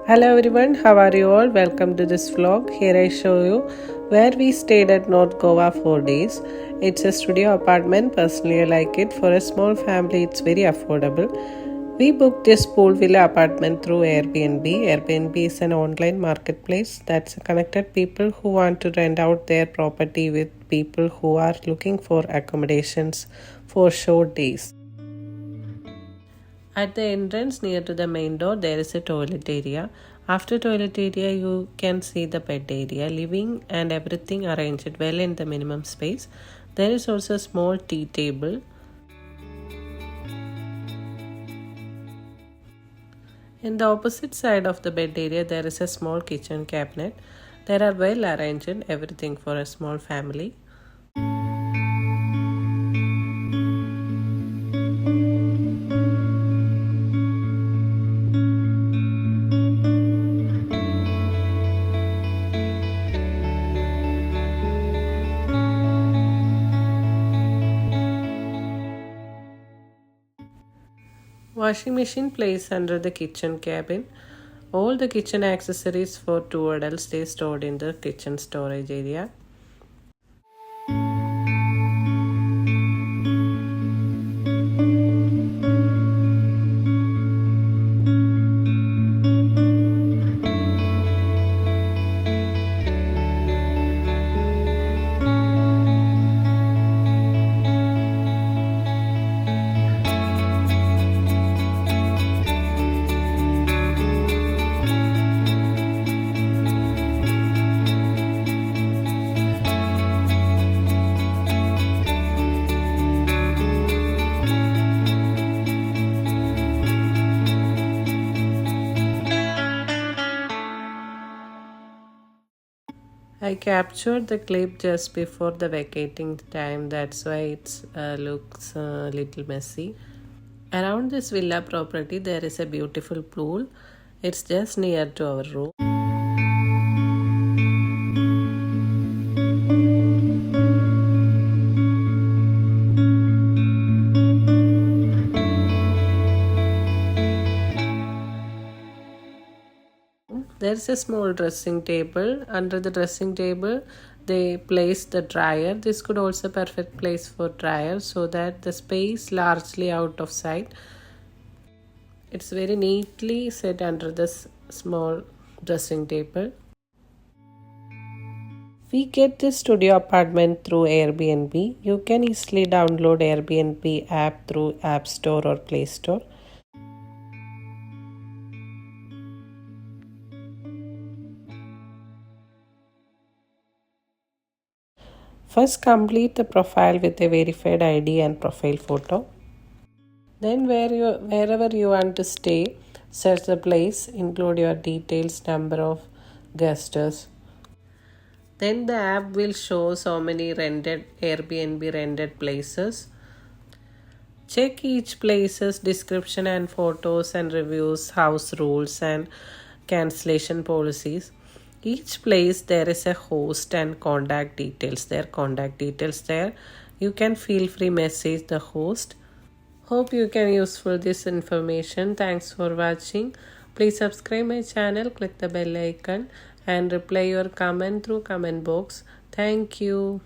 Hello everyone, how are you all? Welcome to this vlog. Here I show you where we stayed at North Goa 4 days. It's a studio apartment. Personally, I like it. For a small family, it's very affordable. We booked this pool villa apartment through Airbnb. Airbnb is an online marketplace that's connected people who want to rent out their property with people who are looking for accommodations for short days. At the entrance near to the main door, there is a toilet area. After toilet area, you can see the bed area, living and everything arranged well in the minimum space. There is also a small tea table. In the opposite side of the bed area, there is a small kitchen cabinet. There are well arranged everything for a small family. Washing machine placed under the kitchen cabin. All the kitchen accessories for 2 adults stay stored in the kitchen storage area. I captured the clip just before the vacating time, that's why it looks a little messy. Around this villa property there is a beautiful pool. It's just near to our room. There's a small dressing table. Under the dressing table they placed the dryer. This could also perfect place for dryer so that the space largely out of sight. It's very neatly set under this small dressing table. We get this studio apartment through Airbnb. You can easily download Airbnb app through App Store or Play Store. First, complete the profile with a verified ID and profile photo. Then, wherever you want to stay, search the place, include your details, number of guests. Then the app will show so many Airbnb rented places. Check each place's description and photos and reviews, house rules and cancellation policies. Each place there is a host and contact details there. You can feel free message the host. Hope you can useful this information. Thanks for watching. Please subscribe my channel, click the bell icon and reply your comment through comment box. Thank you.